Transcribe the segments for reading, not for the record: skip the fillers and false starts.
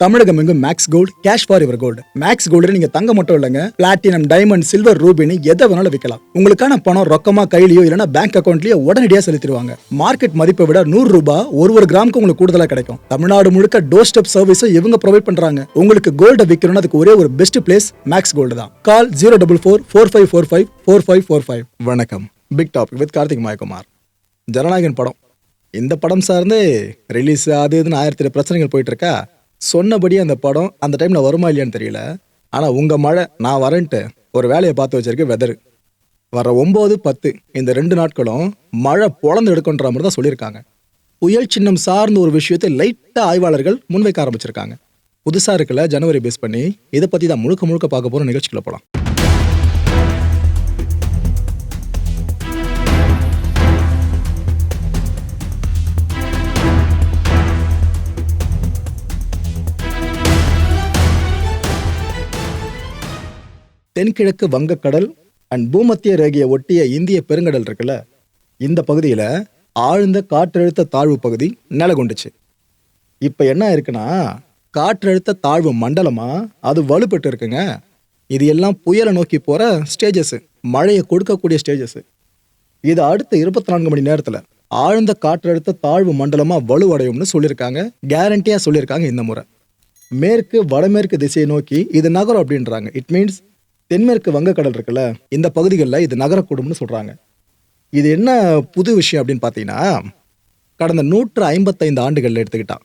தமிழகம் எங்கும் Max Gold cash for your gold. Max Gold நீங்க தங்க மட்டும் இல்லைங்க, பிளாட்டினம், டைமண்ட், சில்வர், ரூபினி எதை வேணாலும் விற்கலாம். உங்களுக்கான பணம் ரொக்கமா கையிலயோ இல்லைன்னா பேங்க் அக்கௌண்ட்லயோ உடனடியாக செலுத்திடுவாங்க. மார்க்கெட் மதிப்பை விட 100 ரூபாய் ஒரு கிராமுக்கு உங்களுக்கு கூடுதலாக கிடைக்கும். தமிழ்நாடு முழுக்க டோர் ஸ்டெப் சர்வீஸும் இவங்க ப்ரொவைட் பண்றாங்க. உங்களுக்கு கோல்ட விற்கணும்னு அதுக்கு ஒரே ஒரு பெஸ்ட் பிளேஸ் மேக்ஸ் கோல்டு தான். கால் 04445454545. வணக்கம். Big topic with Karthik Mayakumar. Jananayagan படம். இந்த படம் சார்ந்து ரிலீஸ் அது இதுன்னு 1000 பிரச்சனைகள் போயிட்டு இருக்கா. சொன்னபடி அந்த படம் அந்த டைம்ல வருமா இல்லையான்னு தெரியல. ஆனா உங்க மழை நான் வரேன்ட்டு ஒரு வேலையை பார்த்து வச்சிருக்க. வெதர் வர 9, 10 இந்த 2 நாட்களும் மழை பொழந்து எடுக்கின்ற மாதிரி தான் சொல்லியிருக்காங்க. புயல் சின்னம் சார்ந்த ஒரு விஷயத்தை லைட்டா ஆய்வாளர்கள் முன்வைக்க ஆரம்பிச்சிருக்காங்க. புதுசா இருக்குல்ல, ஜனவரி பேஸ் பண்ணி இதை பத்தி தான் முழுக்க பார்க்க போற நிகழ்ச்சிக்குள்ள போலாம். தென்கிழக்கு வங்கக்கடல் அண்ட் பூமத்திய ரேகையை ஒட்டிய இந்திய பெருங்கடல் இருக்குல்ல, இந்த பகுதியில் ஆழ்ந்த காற்றழுத்த தாழ்வு பகுதி நிலை கொண்டுச்சு. இப்போ என்ன இருக்குன்னா, காற்றழுத்த தாழ்வு மண்டலமா அது வலுப்பெற்று இருக்குங்க. இது எல்லாம் புயலை நோக்கி போற ஸ்டேஜஸ், மழையை கொடுக்கக்கூடிய ஸ்டேஜஸ். இது அடுத்த 24 மணி நேரத்தில் ஆழ்ந்த காற்றழுத்த தாழ்வு மண்டலமா வலுவடையும்னு சொல்லியிருக்காங்க. கேரண்டியா சொல்லியிருக்காங்க. இந்த முறை மேற்கு வடமேற்கு திசையை நோக்கி இது நகரும் அப்படின்றாங்க. இட் மீன்ஸ் தென்மேற்கு வங்கக்கடல் இருக்குல்ல, இந்த பகுதிகளில் இது நகரக்கூடும்னு சொல்றாங்க. இது என்ன புது விஷயம் அப்படின்னு பார்த்தீங்கன்னா, கடந்த 155 ஆண்டுகளில் எடுத்துக்கிட்டா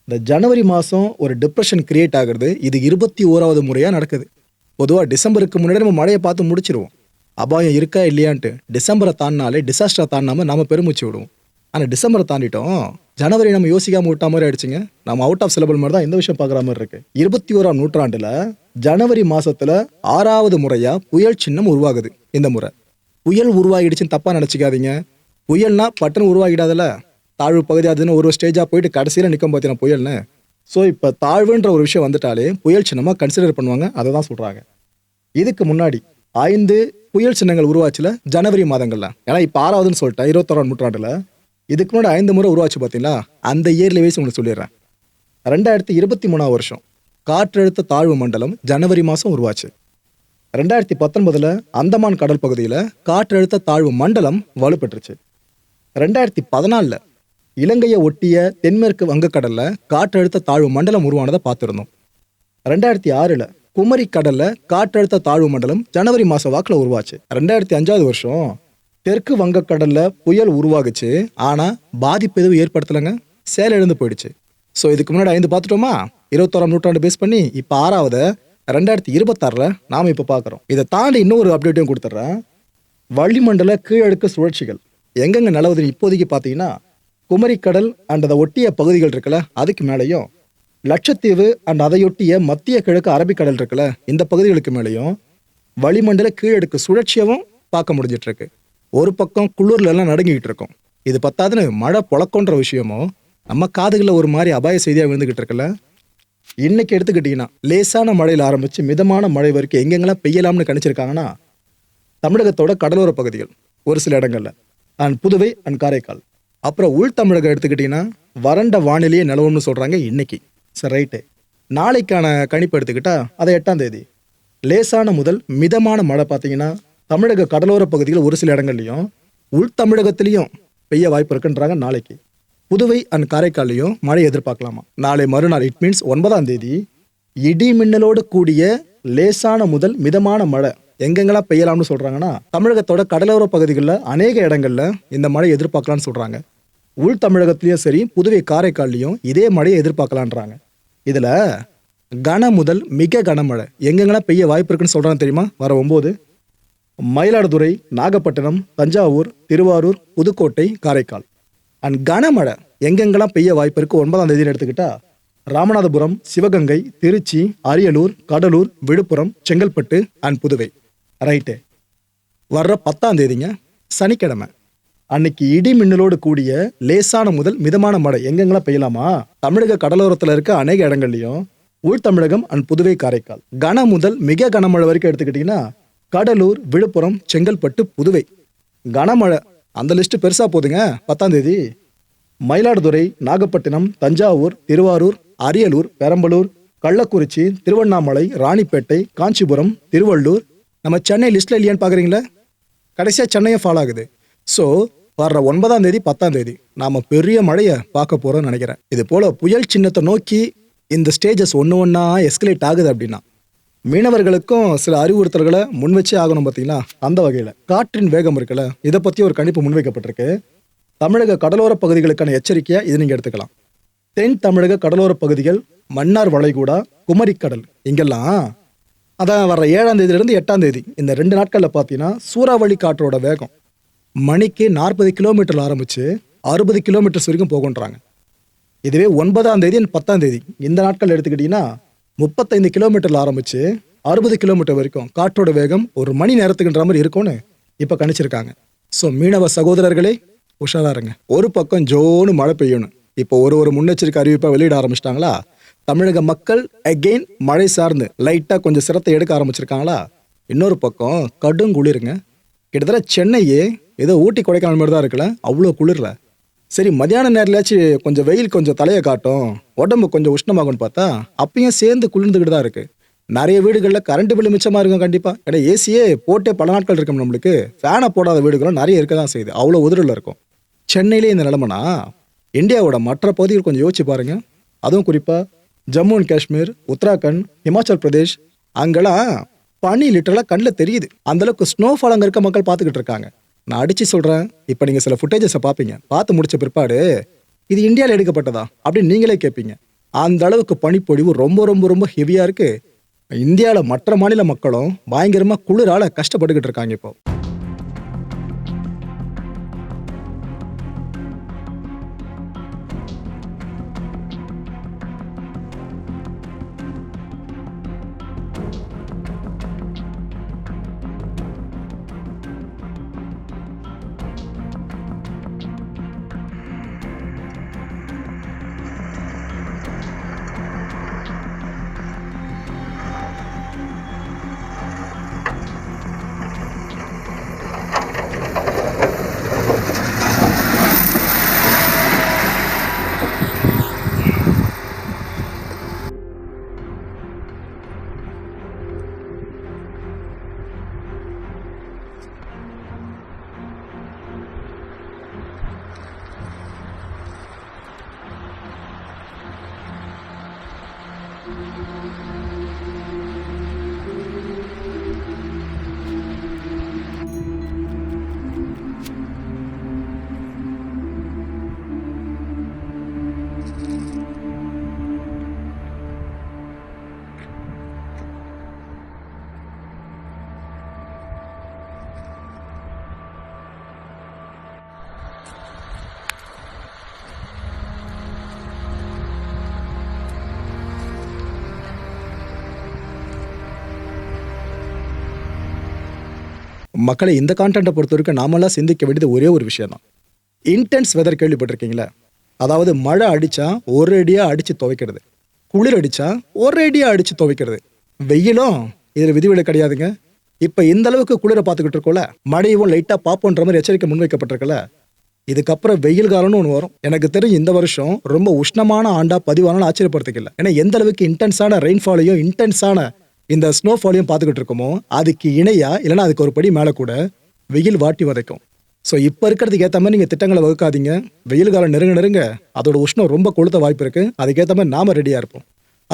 இந்த ஜனவரி மாதம் ஒரு டிப்ரெஷன் கிரியேட் ஆகுறது இது 21வது முறையாக நடக்குது. பொதுவாக டிசம்பருக்கு முன்னாடி நம்ம மழையை பார்த்து முடிச்சிருவோம். அபாயம் இருக்கா இல்லையான்ட்டு டிசம்பரை தாண்டினாலே டிசாஸ்டரை தாண்டினாமல் நம்ம பெருமூச்சு விடுவோம். ஆனால் டிசம்பரை தாண்டிட்டோம், ஜனவரி நம்ம யோசிக்காம விட்டா மாதிரி ஆயிடுச்சுங்க. நம்ம அவுட் ஆஃப் சிலபல் மாதிரி தான் இந்த விஷயம் பார்க்குற மாதிரி இருக்கு. 21ஆம் நூற்றாண்டுல ஜனவரி மாசத்துல 6வது முறையா புயல் சின்னம் உருவாகுது. இந்த முறை புயல் உருவாகிடுச்சுன்னு தப்பா நினைச்சுக்காதீங்க. புயல்னா பட்டன் உருவாகிடாதுல, தாழ்வு பகுதி அதுன்னு ஒரு ஸ்டேஜா போயிட்டு கடைசியில் நிற்கும் பார்த்தீங்கன்னா புயல்னு. ஸோ இப்போ தாழ்வுன்ற ஒரு விஷயம் வந்துட்டாலே புயல் சின்னமாக கன்சிடர் பண்ணுவாங்க. அதை தான் சொல்றாங்க. இதுக்கு முன்னாடி 5 புயல் சின்னங்கள் உருவாச்சுல ஜனவரி மாதங்கள்ல. ஏன்னா இப்போ 6வதுன்னு சொல்லிட்டேன். 21ஆம் நூற்றாண்டுல இதுக்கு முன்னாடி 5 முறை உருவாச்சு பார்த்தீங்களா. அந்த இயர்லி வைஸ் உங்களுக்கு சொல்லிடுறேன். 2023 வருஷம் காற்றழுத்த தாழ்வு மண்டலம் ஜனவரி மாதம் உருவாச்சு. 2019 அந்தமான் கடல் பகுதியில் காற்றழுத்த தாழ்வு மண்டலம் வலுப்பெற்றுச்சு. 2014 இலங்கையை ஒட்டிய தென்மேற்கு வங்கக்கடல்ல காற்றழுத்த தாழ்வு மண்டலம் உருவானதை பார்த்துருந்தோம். 2006 குமரி கடல்ல காற்றழுத்த தாழ்வு மண்டலம் ஜனவரி மாச வாக்கில் உருவாச்சு. 2005 வருஷம் தெற்கு வங்கக்கடல்ல புயல் உருவாகுச்சு. ஆனா பாதிப்பு எதுவும் ஏற்படுத்தலைங்க, செயலிழந்து போயிடுச்சு. ஸோ இதுக்கு முன்னாடி 5 பார்த்துட்டோமா, 21ஆம் நூற்றாண்டு பேஸ் பண்ணி இப்போ 6வது 2026 நாம இப்போ பார்க்குறோம். இதை தாண்டி இன்னொரு அப்டேட்டையும் கொடுத்துட்றேன். வளிமண்டல கீழடுக்கு சுழற்சிகள் எங்கெங்க நிலவுது இப்போதைக்கு பார்த்தீங்கன்னா, குமரிக்கடல் அண்ட் அதை ஒட்டிய பகுதிகள் இருக்குல்ல அதுக்கு மேலேயும், லட்சத்தீவு அண்ட் அதையொட்டிய மத்திய கிழக்கு அரபிக்கடல் இருக்குல்ல இந்த பகுதிகளுக்கு மேலேயும் வளிமண்டல கீழடுக்கு சுழற்சியவும் பார்க்க முடிஞ்சிட்டு இருக்கு. ஒரு பக்கம் குளிர்ல எல்லாம் நடுங்கிட்டு இருக்கோம். இது பத்தாதுன்னு மழை பொழக்கன்ற விஷயமும் நம்ம காதுகளில் ஒரு மாதிரி அபாய செய்தியாக விழுந்துகிட்டு இருக்குல்ல. இன்னைக்கு எடுத்துக்கிட்டீங்கன்னா லேசான மழையில் ஆரம்பிச்சு மிதமான மழை வரைக்கும் எங்கெங்கெல்லாம் பெய்யலாம்னு கணிச்சிருக்காங்கன்னா, தமிழகத்தோட கடலோர பகுதிகள் ஒரு சில இடங்கள்ல அண்ட் புதுவை அண்ட் காரைக்கால். அப்புறம் உள் தமிழகம் எடுத்துக்கிட்டீங்கன்னா வறண்ட வானிலையே நிலவும்னு சொல்றாங்க இன்னைக்கு. சரி, ரைட்டு. நாளைக்கான கணிப்பு எடுத்துக்கிட்டா அதை 8ஆம் தேதி லேசான முதல் மிதமான மழை பார்த்தீங்கன்னா தமிழக கடலோர பகுதிகள் ஒரு சில இடங்கள்லையும் உள் தமிழகத்திலையும் பெய்ய வாய்ப்பு இருக்குன்றாங்க. நாளைக்கு புதுவை அண்ட் காரைக்காலையும் மழை எதிர்பார்க்கலாமா. நாளை மறுநாள் இட் மீன்ஸ் 9ஆம் தேதி இடி மின்னலோடு கூடிய லேசான முதல் மிதமான மழை எங்கெங்கெல்லாம் பெய்யலாம்னு சொல்றாங்கன்னா, தமிழகத்தோட கடலோர பகுதிகளில் அநேக இடங்கள்ல இந்த மழை எதிர்பார்க்கலாம்னு சொல்றாங்க. உள் தமிழகத்திலையும் சரி புதுவை காரைக்கால்லையும் இதே மழையை எதிர்பார்க்கலான்றாங்க. இதுல கன முதல் மிக கனமழை எங்கெங்கெல்லாம் பெய்ய வாய்ப்பு இருக்குன்னு சொல்றாங்க தெரியுமா. வர 9 மயிலாடுதுறை, நாகப்பட்டினம், தஞ்சாவூர், திருவாரூர், புதுக்கோட்டை, காரைக்கால். அண்ட் கனமழை எங்கெங்கெல்லாம் பெய்ய வாய்ப்பு இருக்கு 9ஆம் தேதி எடுத்துக்கிட்டா, ராமநாதபுரம், சிவகங்கை, திருச்சி, அரியலூர், கடலூர், விழுப்புரம், செங்கல்பட்டு அண்ட் புதுவை. ரைட்டு. வர்ற 10ஆம் தேதிங்க சனிக்கிழமை அன்னைக்கு இடி மின்னலோடு கூடிய லேசான முதல் மிதமான மழை எங்கெங்கெல்லாம் பெய்யலாமா, தமிழக கடலோரத்தில் இருக்க அநேக இடங்கள்லையும் உள் தமிழகம் அண்ட் புதுவை காரைக்கால். கன முதல் மிக கனமழை வரைக்கும் எடுத்துக்கிட்டீங்கன்னா கடலூர், விழுப்புரம், செங்கல்பட்டு, புதுவை. கனமழை அந்த லிஸ்ட் பெருசா போதுங்க. 10ஆம் தேதி மயிலாடுதுறை, நாகப்பட்டினம், தஞ்சாவூர், திருவாரூர், அரியலூர், பெரம்பலூர், கள்ளக்குறிச்சி, திருவண்ணாமலை, ராணிப்பேட்டை, காஞ்சிபுரம், திருவள்ளூர், நம்ம சென்னை லிஸ்ட்ல இல்லையான்னு பாக்குறீங்களா? கடைசியா சென்னையும் ஃபாலோ ஆகுது. ஸோ வர்ற 9ஆம் தேதி 10ஆம் தேதி நாம பெரிய மழையை பார்க்க போறோம்னு நினைக்கிறேன். இது போல புயல் சின்னத்தை நோக்கி இந்த ஸ்டேஜஸ் ஒன்னா எஸ்கலேட் ஆகுது அப்படின்னா மீனவர்களுக்கும் சில அறிவுறுத்தல்களை முன் வச்சே ஆகணும். பார்த்தீங்களா, அந்த வகையில் காற்றின் வேகம் இருக்குல்ல, இதை பற்றி ஒரு கணிப்பு முன்வைக்கப்பட்டிருக்கு. தமிழக கடலோர பகுதிகளுக்கான எச்சரிக்கையாக இது நீங்கள் எடுத்துக்கலாம். தென் தமிழக கடலோர பகுதிகள், மன்னார் வளைகுடா, குமரிக்கடல் இங்கெல்லாம் அதான் வர 7ஆம் தேதியிலிருந்து 8ஆம் தேதி இந்த 2 நாட்களில் பார்த்தீங்கன்னா சூறாவளி காற்றோட வேகம் மணிக்கு 40 கிலோமீட்டர் ஆரம்பித்து 60 கிலோமீட்டர்ஸ் வரைக்கும் போகுன்றாங்க. இதுவே 9ஆம் தேதி 10ஆம் தேதி இந்த நாட்கள் எடுத்துக்கிட்டிங்கன்னா 35 கிலோமீட்டரில் ஆரம்பித்து 60 கிலோமீட்டர் வரைக்கும் காற்றோட வேகம் ஒரு மணி நேரத்துக்குன்ற மாதிரி இருக்கும்னு இப்போ கணிச்சிருக்காங்க. ஸோ மீனவ சகோதரர்களே உஷாரா இருங்க. ஒரு பக்கம் ஜோனு மழை பெய்யணும். இப்போ ஒரு முன்னெச்சரிக்கை அறிவிப்பாக வெளியிட ஆரம்பிச்சிட்டாங்களா? தமிழக மக்கள் அகெயின் மழை சார்ந்து லைட்டாக கொஞ்சம் சிரத்தை எடுக்க ஆரம்பிச்சிருக்காங்களா? இன்னொரு பக்கம் கடும் குளிருங்க. கிட்டத்தட்ட சென்னையே ஏதோ ஊட்டி கொடைக்கானல் மாதிரி தான் இருக்குல்ல, அவ்வளோ குளிரல. சரி, மத்தியான நேரத்துலாச்சும் கொஞ்சம் வெயில் கொஞ்சம் தலையை காட்டும், உடம்பு கொஞ்சம் உஷ்ணமாகும்னு பார்த்தா அப்பயும் சேர்ந்து குளிர்ந்துக்கிட்டு தான் இருக்கு. நிறைய வீடுகளில் கரண்ட் பில்லு மிச்சமாக இருக்கும் கண்டிப்பாக. ஏன்னா ஏசியே போட்டே பல நாட்கள் இருக்கும். நம்மளுக்கு ஃபேனை போடாத வீடுகளும் நிறைய இருக்க தான் செய்யுது. அவ்வளோ உதிரில் இருக்கும். சென்னையிலே இந்த நிலைமைனா இந்தியாவோட மற்ற பகுதிகள் கொஞ்சம் யோசிச்சு பாருங்க. அதுவும் குறிப்பாக ஜம்மு அண்ட் காஷ்மீர், உத்தராகண்ட், ஹிமாச்சல் பிரதேஷ் அங்கெல்லாம் பனி லிட்டரலாக கண்ணில் தெரியுது. அந்தளவுக்கு ஸ்னோஃபால் அங்கே இருக்க மக்கள் பார்த்துக்கிட்டு இருக்காங்க. நான் அடித்து சொல்கிறேன், இப்போ நீங்கள் சில ஃபுட்டேஜஸை பார்ப்பீங்க. பார்த்து முடிச்ச பிற்பாடு இது இந்தியாவில் எடுக்கப்பட்டதா அப்படின்னு நீங்களே கேட்பீங்க. அந்த அளவுக்கு பனிப்பொழிவு ரொம்ப ரொம்ப ரொம்ப ஹெவியாக இருக்குது. இந்தியாவில் மற்ற மாநில மக்களும் பயங்கரமாக குளிரால் கஷ்டப்பட்டுக்கிட்டு இருக்காங்க இப்போ. மக்களை இந்த கான்டென்ட்டை பொறுத்த வரைக்கும் நாமெல்லாம் சிந்திக்க வேண்டியது ஒரே ஒரு விஷயம் தான். இன்டென்ஸ் வெதர் கேள்விப்பட்டிருக்கீங்களா? அதாவது மழை அடித்தா ஒரு அடியாக அடித்து துவைக்கிறது, குளிர் அடித்தா ஒரு அடியாக அடித்து துவைக்கிறது. வெயிலும் இதில் விதிவிலக்கு கிடையாதுங்க. இப்போ இந்த அளவுக்கு குளிரை பார்த்துக்கிட்டு இருக்கோம்ல, மழையும் லைட்டாக பார்ப்போன்ற மாதிரி எச்சரிக்கை முன்வைக்கப்பட்டிருக்கல. இதுக்கப்புறம் வெயில் காலம்னு ஒன்று வரும். எனக்கு தெரிஞ்சு இந்த வருஷம் ரொம்ப உஷ்ணமான ஆண்டாக பதிவானாலும் ஆச்சரியப்படுத்திக்கல. ஏன்னா எந்த அளவுக்கு இன்டென்ஸான ரெயின்ஃபாலையும் இன்டென்ஸான இந்த ஸ்னோஃபாலையும் பார்த்துக்கிட்டு இருக்கோமோ அதுக்கு இணையா இல்லைன்னா அதுக்கு ஒரு படி மேலே கூட வெயில் வாட்டி வதைக்கும். ஸோ இப்போ இருக்கிறதுக்கு ஏற்ற மாதிரி நீங்கள் திட்டங்களை வகுக்காதீங்க. வெயில் காலம் நெருங்க அதோட உஷ்ணம் ரொம்ப கொளுத்த வாய்ப்பு இருக்கு. அதுக்கேற்ற மாதிரி நாம ரெடியாக இருப்போம்.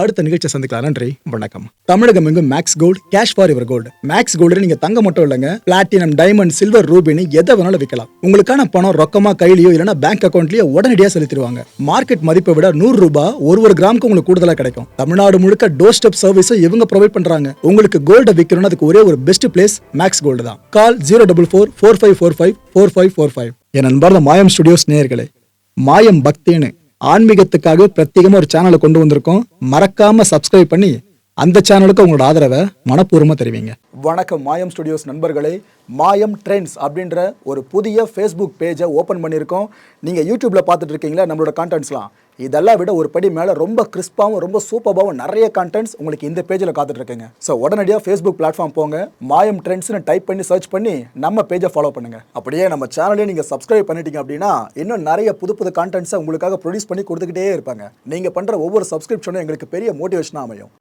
அடுத்த நிகழ்ச்சியை சந்திக்கலாம். நன்றி, வணக்கம். தமிழகம் எங்கும் Max Gold, cash for your gold. Max Gold நீங்க தங்க மட்டும் இல்லைங்க, பிளாட்டினம், டைமண்ட், சில்வர், ரூபினி எதை வேணாலும் விற்கலாம். உங்களுக்கான பணம் ரொக்கமா கையிலயோ இல்லைன்னா பேங்க் அக்கௌண்ட்லயோ உடனடியாக செலுத்திடுவாங்க. மார்க்கெட் மதிப்பை விட 100 ரூபாய் ஒரு கிராமுக்கு உங்களுக்கு கூடுதலாக கிடைக்கும். தமிழ்நாடு முழுக்க டோர் ஸ்டெப் சர்வீஸை இவங்க ப்ரொவைட் பண்றாங்க. உங்களுக்கு கோல்டை விற்கணும்னா அதுக்கு ஒரே ஒரு பெஸ்ட் பிளேஸ் மேக்ஸ் கோல்டு தான். கால் 04445454545. என் அன்பார்ந்த மாயம் ஸ்டுடியோஸ் நேயர்களே, மாயம் பக்தின்னு ஆன்மீகத்துக்காக பிரத்யேகமா ஒரு சேனலை கொண்டு வந்திருக்கோம். மறக்காம சப்ஸ்கிரைப் பண்ணி அந்த சேனலுக்கு உங்களோட ஆதரவை மனப்பூர்வமாக தெரிவிங்க. வணக்கம் மாயம் ஸ்டுடியோஸ் நண்பர்களே. மாயம் ட்ரெண்ட்ஸ் அப்படின்ற ஒரு புதிய ஃபேஸ்புக் பேஜை ஓப்பன் பண்ணியிருக்கோம். நீங்கள் யூடியூப்பில் பார்த்துட்டு இருக்கீங்களா நம்மளோட கான்டென்ட்ஸ்லாம். இதெல்லாம் விட ஒரு படி மேலே ரொம்ப கிறிஸ்பாகவும் ரொம்ப சூப்பராகவும் நிறைய கான்டென்ட்ஸ் உங்களுக்கு இந்த பேஜில் காத்துட்ருக்குங்க. ஸோ உடனடியாக ஃபேஸ்புக் பிளாட்ஃபார்ம் போங்க, மாயம் ட்ரெண்ட்ஸ்னு டைப் பண்ணி சர்ச் பண்ணி நம்ம பேஜை ஃபாலோ பண்ணுங்கள். அப்படியே நம்ம சேனலையும் நீங்கள் சப்ஸ்கிரைப் பண்ணிட்டீங்க அப்படின்னா இன்னும் நிறைய புது புது கான்டென்ட்ஸை உங்களுக்காக ப்ரொடியூஸ் பண்ணி கொடுத்துக்கிட்டே இருப்பாங்க. நீங்கள் பண்ணுற ஒவ்வொரு சப்ஸ்கிரிப்ஷனும் எங்களுக்கு பெரிய மோட்டிவேஷனாக அமையும்.